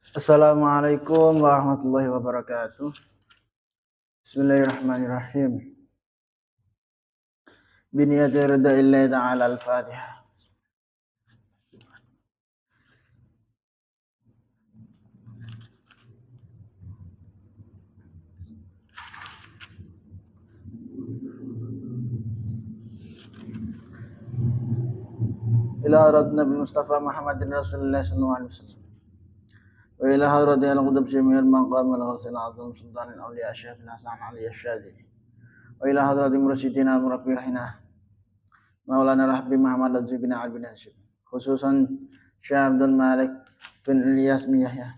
Assalamualaikum warahmatullahi wabarakatuh. Bismillahirrahmanirrahim. Biniyati rida illahi ta'ala al-Fatihah. Ila radna bi Mustafa Muhammadin Rasulullah sallallahu alaihi wasallam. Wa ila hadrati al-qudub jami'al maqam al-ghawthil azam sultanil awliya syekh bin Hasan Ali Asyadili. Wa ila hadrati mursyidina murabbi rahina Maulana Rahbi Muhammad Lutfi bin Ali bin Hashim. Khususan Syekh Abdul Malik bin Ilyas bin Yahya.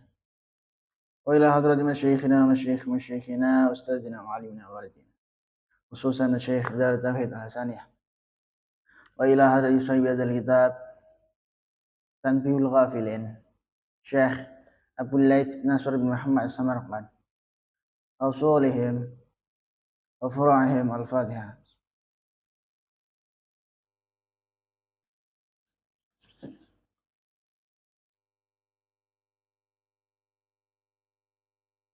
Wa ila hadrati masyayikhina ustazina wa alimina wa walidina. Khususan Syekh Dar Tauhid Al-Hasaniyah. Wa ila hadrati sahibi hadzal kitab Tanbihul Ghafilin Syekh Abdul Laith Nasr bin Muhammad Samarqand Ausulihim wa furu'ihim al-Fatihah.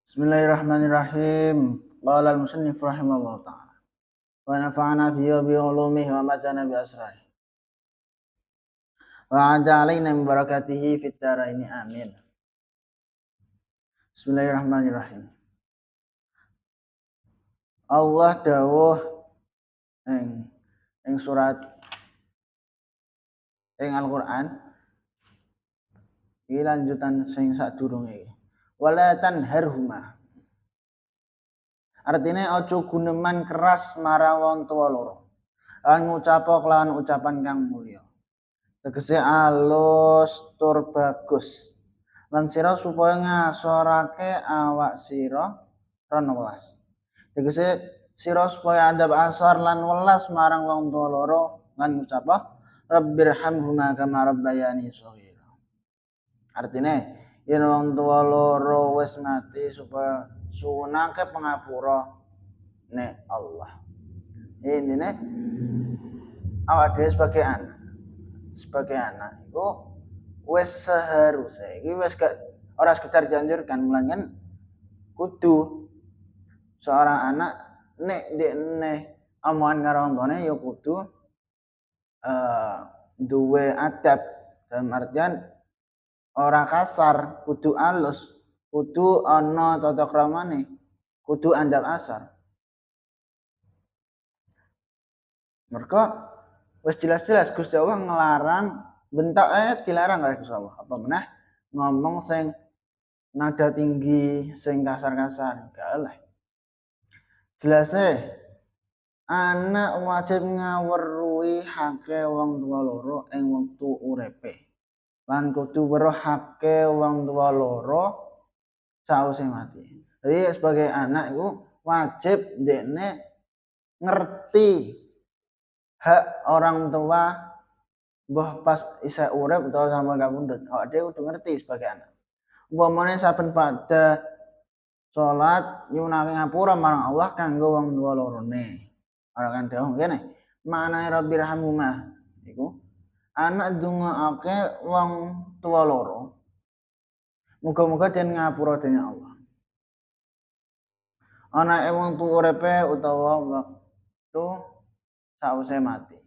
Bismillahirrahmanirrahim. Qala al-musannif rahimahullah ta'ala wa nafa'ana bihi wa bi ulumihi wa matana bi asrarihi wa 'ada 'alaina min barakatihi fid dharain amin. Bismillahirrahmanirrahim. Allah dawuh ing surat ing Al-Qur'an iki lanjutan sing sadurunge iki. Wala tanharhuma. Artinya aja guneman keras marang wong tuwa loro. Lan ngucapo kelawan ucapan kang mulya. Tegese alus tur bagus. Lan sira supaya ngasorake awak sira ron welas. Tegese sira supaya adab asar lan welas marang wong tuwa loro lan ngucap Rabbirhamhuma kama rabbayani shaghira. Artine yen wong tuwa loro wis mati supaya suwunake pangapura nek Allah. Intine awak dhewe sebagai anak iku wis seharusnya iki wis gak ora sekedar dianjurkan melainkan kudu seorang anak nek dekne omongan karo wong tuane ya kudu duwe adab dalam artian ora kasar, kudu alus, kudu ana tata kramane, kudu andap asar. Mergo wis jelas-jelas Gusti Allah ngelarang bentak dilarang karo Gusti Allah. Apa meneh ngomong sing nada tinggi, sing kasar-kasar, gak oleh. Jelase anak wajib ngaweruhi hake wong tuwa loro ing wektu uripe. Lan kudu weruh hake wong tuwa loro sause mati. Jadi sebagai anak itu wajib dekne ngerti hak orang tua mbah pas isih urip utawa sampe kapundhut. Awake dhewe kudu ngerti sebagai anak. Umpamane saben pada salat nyunake ngapura marang Allah kanggo wong tuwa lorone. Ora kan dawuh ngene, manahe Rabbirhamhuma iku anak ndongaake wong tuwa loro. Muga-muga den ngapura dening Allah. Anake wong tuwa uripe utawa waktu sause mati.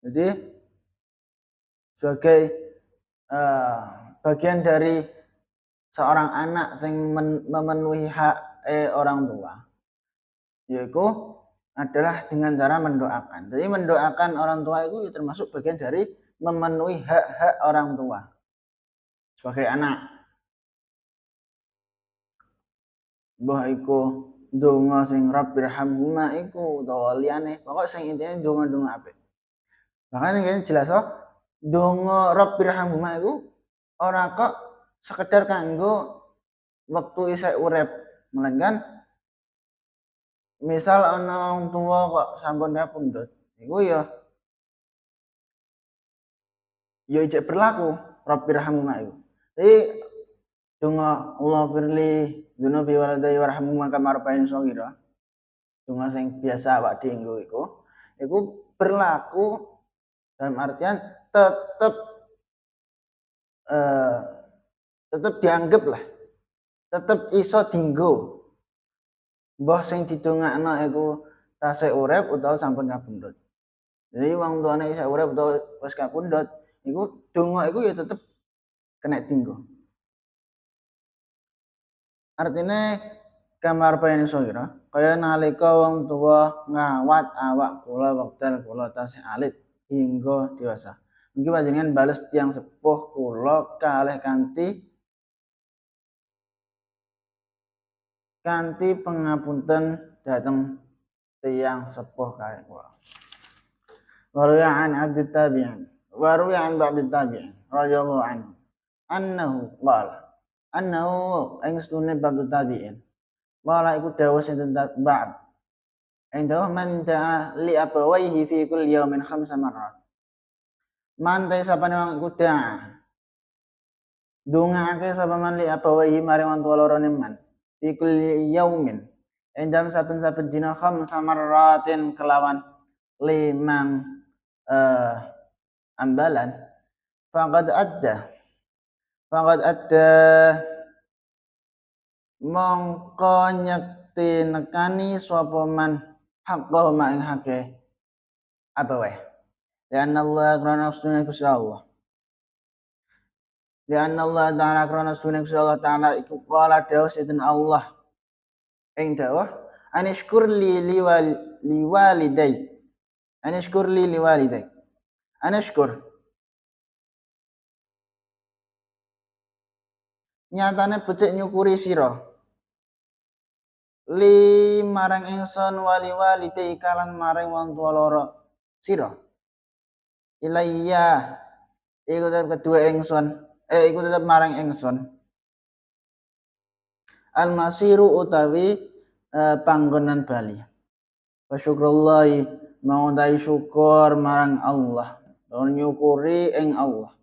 Jadi sebagai bagian dari seorang anak sing memenuhi hak orang tua yaitu adalah dengan cara mendoakan. Jadi mendoakan orang tua itu termasuk bagian dari memenuhi hak-hak orang tua sebagai anak. Mbah iku ndonga sing Rabbirhamhuma iku utawa liyane, pokok sing intine ndonga-ndonga apik. Bahkan ini jelas ndonga Rabbirhamhuma iku ora kok sekedar kanggo wektu isih urip, melainkan misal ana wong tuwa kok sampun kapundhut, iku ya ijek berlaku Rabbirhamhuma iku. Jadi donga Allahumma dzunubi waladayya warhamhuma kama rabbayani shaghira. Donga sing biasa awak dienggo iku berlaku dalam artian tetep tetep dianggep lah, tetep iso dienggo. Mbah sing didongakno iku tasih urip utawa sampun kapundhut. Jadi wong tuane isih urip utawa wis kapundhut, iku donga iku ya tetep kena dienggo. Artine kamar pengen kira kaya nalika wong tuwa ngrawat awak kula wekdal kula tasih alit hingga dewasa. Mungkin panjenengan bales tiyang sepuh kula kalih kanthi pangapunten dhateng tiyang sepuh kalih kula. Waruya an abdi tabi'in waruya an ba'di tabi'in radhiyallahu anhu annahu qala ing sunne ba'di tabi'in qala iku dawuh sinten ba'd indahu man da'a li abawaihi fi kulli yaumin 5 marrat man ta sapane wong iku da'a dongake sapa man li abawaihi maring wong tuwa loro man fi kulli yaumin ing dalem saben-saben dina 5 marratin kelawan 5 ambalan faqad adda mongko nyekti nekani sapa man haqqahu ma ing hake abawaih ya Allah krana sunah Gusti Allah ya Allah taala krana sunah Gusti Allah taala iku qala dawuh sinten Allah ing dawuh anishkur li liwalidayk anishkur li liwalidayk anishkur nyatane becik nyukuri sira li marang ingsun wali kalan maring wong tuwa loro sira ilayya iku tetep kedua ingsun iku tetep marang ingsun al masiru utawi panggonan bali wa syukrullahi mau dai syukur marang Allah nyukuri ing Allah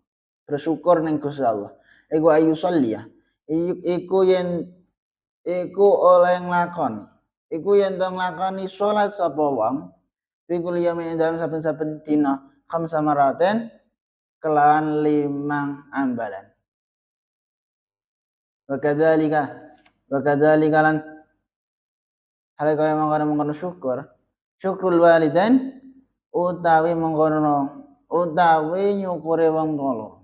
bersyukur ning Gusti Allah iku ayu salliya iku yen iku oleh nglakoni iku yen to nglakoni salat sapa wong fikul yamin dalam saben-saben dina khamsa maraten kelawan 5 ambalan wa kadzalika lan hal kaya mangkono syukrul walidain utawi mangkono utawi nyukure wong tuwa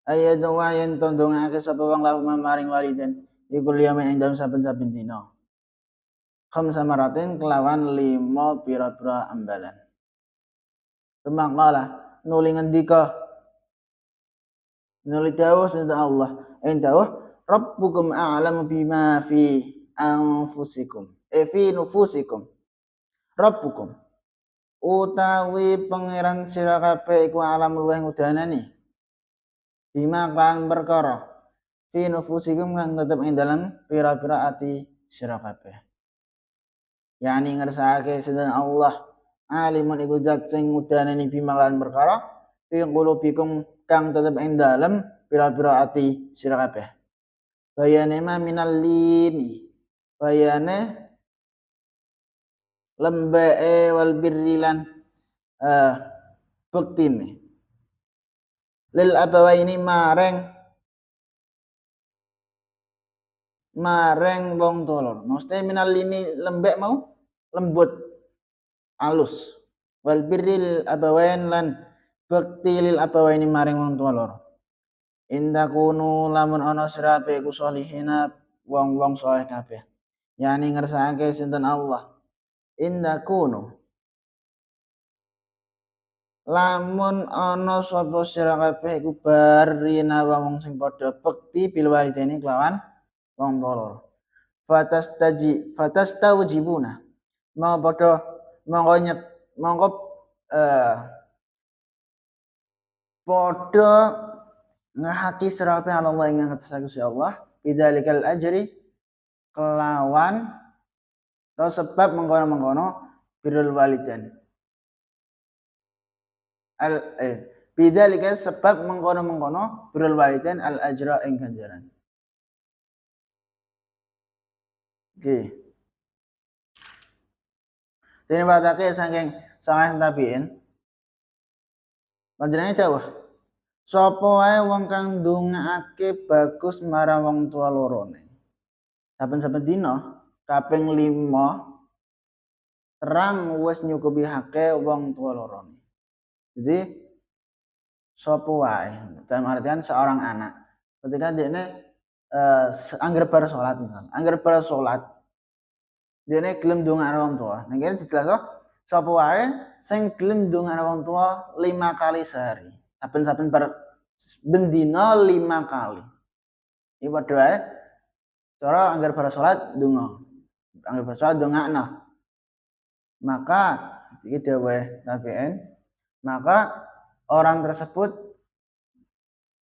ayadwa yen tondongake sapa wong lahu maring waliden iku liyamin ing dalem saben-saben dina khamsa maratin kelawan 5 pira-pira ambalan Tumakala nuli ngendika nuli dawuh sinten Allah ing dawuh rabbukum a'lamu bima fi anfusikum fi nufusikum rabbukum utawi pangeran sira kabeh iku alam luweh ngudanani bima kan perkara fi nufusikum kang tetep ing dalam pira-pira ati sira kabeh yani ngersakake sinten Allah alimun iku zat sing ngudanani bima lan perkara fi qulubikum kang tetep ing dalam pira-pira ati sira kabeh bayane ma minal lini bayane lembee wal birrilan bektine lil abawaini mareng wong tuwa mesti minal lini lembek mau lembut alus wal birril abawain lan bekti lil abawaini maring wong tuwa loro indakunu lamun ana sirape ku solihina wong-wong saleh kabeh yani ngersakake sinten Allah indakunu lamun ana sapa sira kabeh iku barina wong sing padha bekti bil walidaini kelawan wong tuwa loro fatastawjibuna mau padha mongko padha ngahaki sira kabeh Allah ing ngatasé Gusti Allah bidzalikal ajri kelawan atau sebab mengkono-mengkono birrul walidain bidzalika sebab mengkono-mengkono birrul walidain al ajra ing ganjaran. Oke. Dene watake saking sawah tabiin. Panjenengane dawuh Sapa wae wong kang ndongaake bagus marang wong tua lorone. Saben-saben dina kaping 5 terang wis nyukupihake wong tua lorone. Jadi sapa wae dalam artian seorang anak ketika dekne angger bar salat misal, angger bar salat dekne gelem ndongakno wong tua. Ning kene dijelasno sapa wae sing gelem ndongakno wong tua 5 kali sehari. Saben-saben bendina 5 kali. Iki padha wae cara angger bar salat ndonga. Angger bar salat ndongakno. Maka iki dawuh tabi'in, maka orang tersebut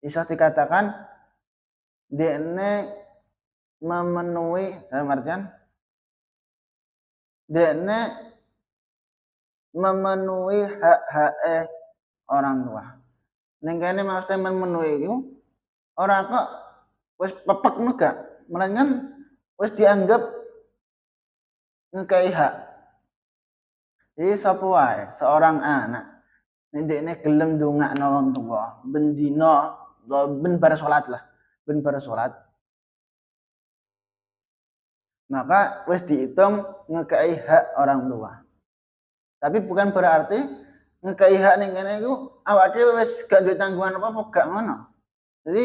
bisa dikatakan dekne memenuhi dalam artian dekne memenuhi hak-hake orang tua. Ning kene maksudnya memenuhi iku ora kok wis pepek gak, melainkan wis dianggap ngekei hak. Jadi sapa wae seorang anak nek dekne gelem ndongakno wong tua ben dina ben bar salat lah, ben bar salat. Maka wis dihitung ngekei hak orang tua. Tapi bukan berarti ngekei hak ning kene iku awak dhewe wis gak duwe tanggungan apa-apa, gak ngono. Jadi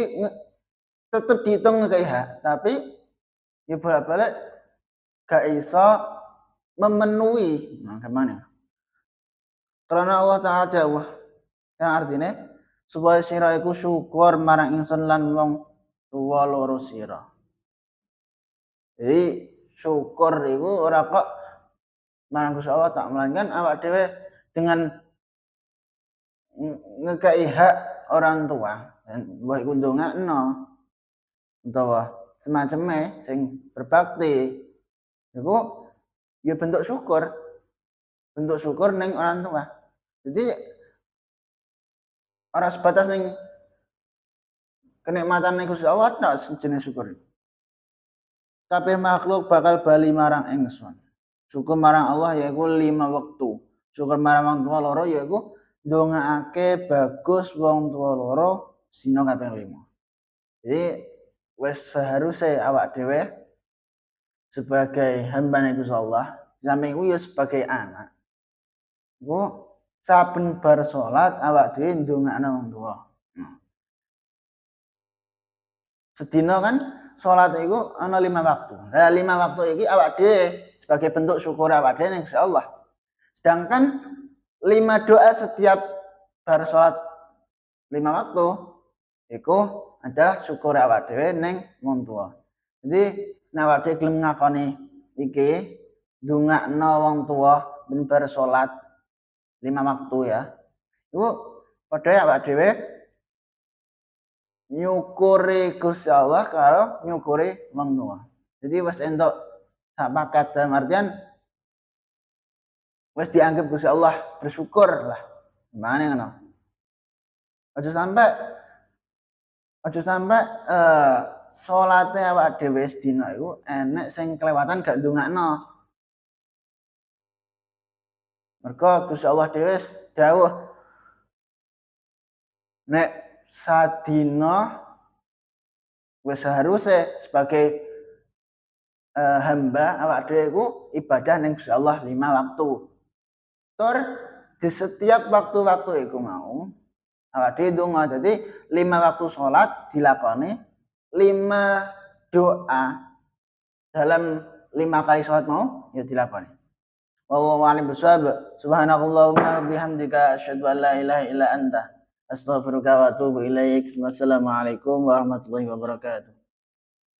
tetep dihitung ngekei hak, tapi ya bolak-balik gak iso memenuhi. Nah, gimana? Karena Allah Ta'ala dawuh yang artinya supaya sira iku syukur marang ingsun lan wong tuwa loro sira. Jadi syukur iku ora kok marang Gusti Allah tak melainkan awak dhewe dengan ngekei hak orang tua dan mbah iku ndongakno utawa semacame sing berbakti iku ya bentuk syukur ning orang tua. Jadi ora sebatas ning kenikmatan ning Gusti Allah tok jenis syukur. Kabeh makhluk bakal bali marang ingsun. Syukur marang Allah yaiku 5 wektu. Syukur marang wong tua loro yaiku ndongaake bagus wong tua loro sina kaping 5. Jadi wis seharusnya awak dhewe sebagai hambane Gusti Allah, sampeyan iku ya sebagai anak. Iku saben bar salat awak dhewe ndongakno wong tua. Sedina kan salat iku ana 5 waktu. Lah 5 waktu iki awak dhewe sebagai bentuk syukur awak dhewe ning Gusti Allah. Sedangkan 5 doa setiap bar salat 5 waktu iku adalah syukur awak dhewe ning wong tua. Jadi nek awak dhewe gelem ngakoni iki ndongakno wong tua ben bar salat 5 waktu ya. Iku padha awak dhewe nyukuri Gusti Allah karo nyukuri wong tua. Jadi wis entuk sak paket dalam artian wis dianggap Gusti Allah bersyukur lah. Gimana ngono? Aja sampai salate awak dhewe sedina iku enek sing kelewatan gak ndongakno. Mergo Gusti Allah dhewe dawuh nek sadina wis seharusnya sebagai hamba awak dhewe iku ibadah ning Gusti Allah 5 waktu. Tur di setiap waktu-waktu iku mau awak dhewe ndonga. Dadi 5 waktu salat dilakoni, 5 doa dalam 5 kali salat mau ya dilakoni. Wallahu a'lam bishawab. Subhanakallahumma bihamdika asyhadu an la ilaha illa anta astaghfiruka wa atubu ilaik. Wassalamualaikum warahmatullahi wabarakatuh.